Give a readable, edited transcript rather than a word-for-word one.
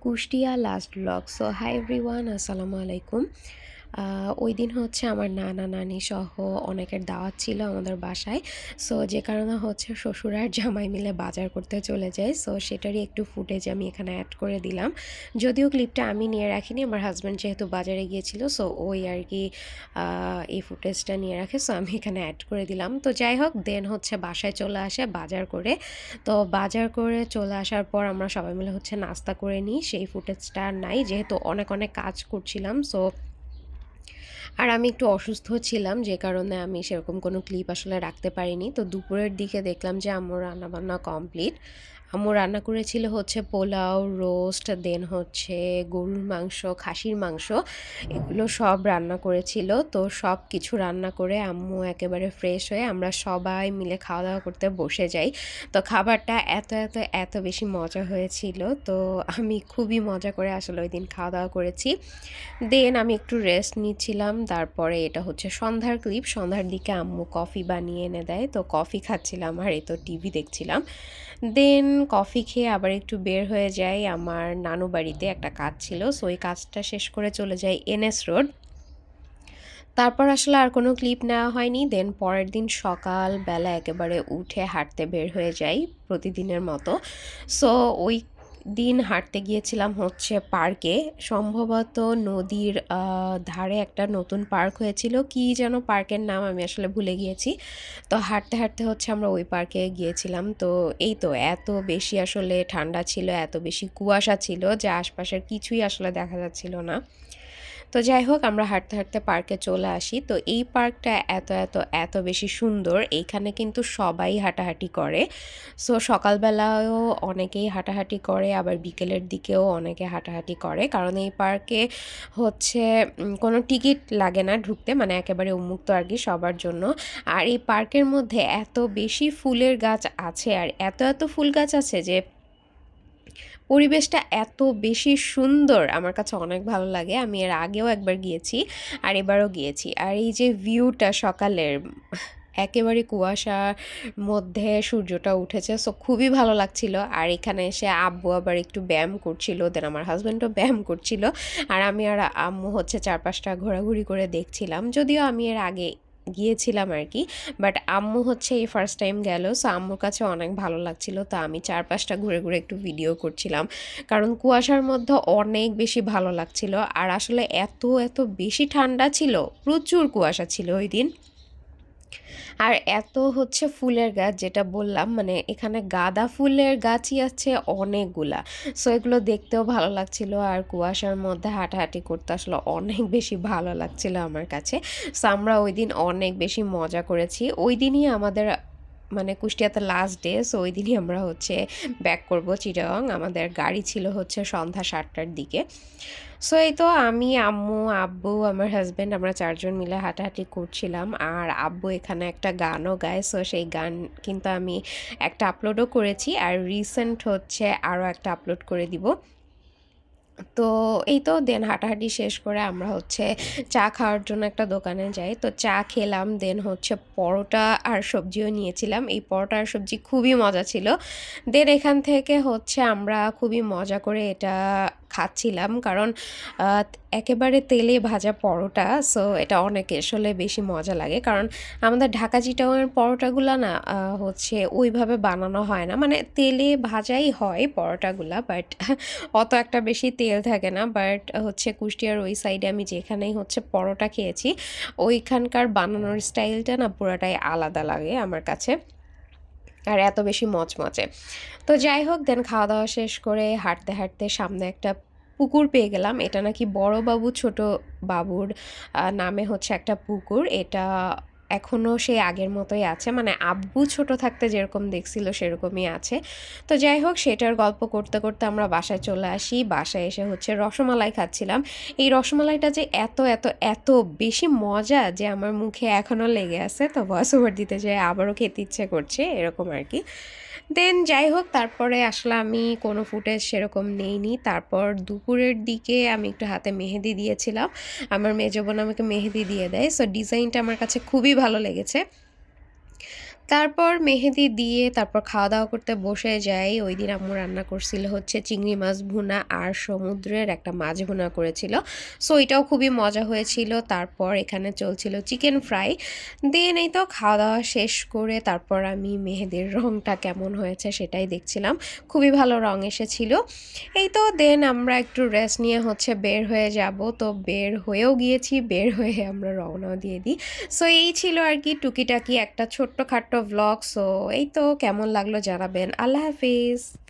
Kushtia last blog. So hi everyone, আসসালামু আলাইকুম। ওই দিন হচ্ছে আমার নানা নানি সহ অনেকের দাওয়াত ছিল আমাদের বাসায়। সো যে কারণে হচ্ছে শ্বশুর আর জামাই মিলে বাজার করতে চলে যায়। সো সেটারই একটু ফুটেজ আমি এখানে অ্যাড করে দিলাম। যদিও ক্লিপটা আমি নিয়ে রাখিনি, আমার হাজব্যান্ড যেহেতু বাজারে গিয়েছিল সো ওই আর কি এই ফুটেজটা নিয়ে রাখে। সো আমি এখানে অ্যাড করে দিলাম। তো যাই হোক, দেন হচ্ছে বাসায় চলে আসে বাজার করে। তো বাজার করে চলে আসার পর আমরা সবাই মিলে হচ্ছে নাস্তা করে নিই। সেই ফুটেজটা আর নাই, যেহেতু অনেক অনেক কাজ করছিলাম। সো আর আমি একটু অসুস্থ ছিলাম, যে কারণে আমি সেরকম কোনো ক্লিপ আসলে রাখতে পারিনি। তো দুপুরের দিকে দেখলাম যে আম্মুর রান্নাবান্না কমপ্লিট। আম্মু রান্না করেছিল হচ্ছে পোলাও, রোস্ট, দেন হচ্ছে গরুর মাংস, খাসির মাংস, এগুলো সব রান্না করেছিল। তো সব কিছু রান্না করে আম্মু একেবারে ফ্রেশ হয়ে আমরা সবাই মিলে খাওয়া দাওয়া করতে বসে যাই। তো খাবারটা এত এত এত বেশি মজা হয়েছিল। তো আমি খুবই মজা করে আসলে ওই দিন খাওয়া দাওয়া করেছি। দেন আমি একটু রেস্ট নিচ্ছিলাম। তারপরে এটা হচ্ছে সন্ধ্যার ক্লিপ। সন্ধ্যার দিকে আম্মু কফি বানিয়ে এনে দেয়, তো কফি খাচ্ছিলাম আর এই তো টিভি দেখছিলাম। দেন কফি খেয়ে আবার একটু বের হয়ে যাই, আমার নানু বাড়িতে একটা কাজ ছিল। সো ওই কাজটা শেষ করে চলে যাই এনএস রোড। তারপর আসলে আর কোনো ক্লিপ নেওয়া হয়নি। দেন পরের দিন সকালবেলা একেবারে উঠে হাঁটতে বের হয়ে যাই প্রতিদিনের মতো। সো ওই দিন হাঁটতে গিয়েছিলাম হচ্ছে পার্কে। সম্ভবত নদীর ধারে একটা নতুন পার্ক হয়েছিল, কি যেন পার্কের নাম আমি আসলে ভুলে গিয়েছি। তো হাঁটতে হাঁটতে হচ্ছে আমরা ওই পার্কে গিয়েছিলাম। তো এই তো এত বেশি আসলে ঠান্ডা ছিল, এত বেশি কুয়াশা ছিল যে আশপাশের কিছুই আসলে দেখা যাচ্ছিল না। তো যাই হোক, আমরা হাঁটতে হাঁটতে পার্কে চলে আসি। তো এই পার্কটা এত এত এত বেশি সুন্দর, এইখানে কিন্তু সবাই হাঁটাহাঁটি করে। সো সকালবেলায়ও অনেকেই হাঁটাহাঁটি করে, আবার বিকেলের দিকেও অনেকে হাঁটাহাঁটি করে, কারণ এই পার্কে হচ্ছে কোনো টিকিট লাগে না ঢুকতে, মানে একেবারে উন্মুক্ত আর কি সবার জন্য। আর এই পার্কের মধ্যে এত বেশি ফুলের গাছ আছে, আর এত এত ফুল গাছ আছে যে পরিবেশটা এত বেশি সুন্দর, আমার কাছে অনেক ভালো লাগে। আমি এর আগেও একবার গিয়েছি আর এবারও গিয়েছি। আর এই যে ভিউটা সকালের, একেবারে কুয়াশার মধ্যে সূর্যটা উঠেছে, সো খুবই ভালো লাগছিল। আর এখানে এসে আব্বু আবার একটু ব্যায়াম করছিল, দেন আমার হাজব্যান্ডও ব্যায়াম করছিল, আর আমি আর আম্মু হচ্ছে চারপাশটা ঘোরাঘুরি করে দেখছিলাম। যদিও আমি এর আগে গিয়েছিলাম আর কি, বাট আম্মু হচ্ছে এই ফার্স্ট টাইম গেল। সো আম্মুর কাছে অনেক ভালো লাগছিল। তো আমি চারপাশটা ঘুরে ঘুরে একটু ভিডিও করছিলাম, কারণ কুয়াশার মধ্যে অনেক বেশি ভালো লাগছিল। আর আসলে এত এত বেশি ঠান্ডা ছিল, প্রচুর কুয়াশা ছিল ওই দিন। আর এত হচ্ছে ফুলের গাছ, যেটা বললাম, মানে এখানে গাঁদা ফুলের গাছই আছে অনেকগুলা। সো এগুলো দেখতেও ভালো লাগছিল, আর কুয়াশার মধ্যে হাঁটাহাঁটি করতে আসলে অনেক বেশি ভালো লাগছিল আমার কাছে। সো আমরা ওই দিন অনেক বেশি মজা করেছি। ওই দিনই আমাদের মানে কুষ্টিয়াতে লাস্ট ডে। সো ওই দিনই আমরা হচ্ছে ব্যাক করব চিটাগং। আমাদের গাড়ি ছিল হচ্ছে সন্ধ্যা ৭টার দিকে। সো এই তো আমি, আম্মু, আব্বু, আমার হাজব্যান্ড, আমরা চারজন মিলে হাঁটাহাঁটি করছিলাম। আর আব্বু এখানে একটা গানও গায়। সো সেই গান কিন্তু আমি একটা আপলোডও করেছি, আর রিসেন্ট হচ্ছে আরও একটা আপলোড করে দিব। তো এই তো দেন হাঁটাহাঁটি শেষ করে আমরা হচ্ছে চা খাওয়ার জন্য একটা দোকানে যাই। তো চা খেলাম, দেন হচ্ছে পরোটা আর সবজিও নিয়েছিলাম। এই পরোটা আর সবজি খুবই মজা ছিল। দেন এখান থেকে হচ্ছে আমরা খুবই মজা করে এটা খাচ্ছিলাম, কারণ আহ, একেবারে তেলে ভাজা পরোটা। সো এটা অনেক আসলে বেশি মজা লাগে, কারণ আমাদের ঢাকা চিটাগাংয়ের পরোটাগুলো না হচ্ছে ওইভাবে বানানো হয় না, মানে তেলে ভাজাই হয় পরোটাগুলা, বাট অত একটা বেশি তেল থাকে না। বাট হচ্ছে কুষ্টিয়ার ওই সাইডে আমি যেখানেই হচ্ছে পরোটা খেয়েছি, ওইখানকার বানানোর স্টাইলটা না পুরাটাই আলাদা লাগে আমার কাছে, আর এত বেশি মচমচে। তো যাই হোক, দেন খাওয়া দাওয়া শেষ করে হাঁটতে হাঁটতে সামনে একটা পুকুর পেয়ে গেলাম। এটা নাকি বড় বাবু ছোট বাবুর নামে হচ্ছে একটা পুকুর। এটা এখনও সেই আগের মতোই আছে, মানে আব্বু ছোট থাকতে যেরকম দেখছিল সেরকমই আছে। তো যাই হোক, সেটার গল্প করতে করতে আমরা বাসায় চলে আসি। বাসায় এসে হচ্ছে রসমালাই খাচ্ছিলাম। এই রসমালাইটা যে এত এত এত বেশি মজা যে আমার মুখে এখনও লেগে আছে। তো ভয়েস ওভার দিতে যেয়ে আবারও খেতে ইচ্ছে করছে, এরকম আর কি। দেন যাই হোক, তারপরে আসলে আমি কোনো ফুটেজ সেরকম নেইনি। তারপর দুপুরের দিকে আমি একটু হাতে মেহেদি দিয়েছিলাম, আমার মেজো বোন আমাকে মেহেদি দিয়ে দেয়। সো ডিজাইনটা আমার কাছে খুবই ভালো লেগেছে। তারপর মেহেদি দিয়ে তারপর খাওয়া-দাওয়া করতে বসে যাই। ওইদিন আম্মু রান্না করছিল হচ্ছে চিংড়ি মাছ ভুনা আর সমুদ্রের একটা মাছ ভুনা করেছিল। সো এটাও খুবই মজা হয়েছিল। তারপর এখানে চলছিল চিকেন ফ্রাই। দেন এই তো খাওয়া-দাওয়া শেষ করে তারপর আমি মেহেদির রংটা কেমন হয়েছে সেটাই দেখছিলাম। খুবই ভালো রং এসেছিল। এই তো দেন আমরা একটু রেস্ট নিয়ে হচ্ছে বের হয়ে যাব। তো বের হয়েও গিয়েছি। বের হয়ে আমরা রওনাও দিয়ে দিই। সো এই ছিল আর কি টুকিটাকি একটা ছোট্টখাট্ট ভ্লগ। সো এই তো কেমন লাগলো জানাবেন। আল্লাহ হাফিজ।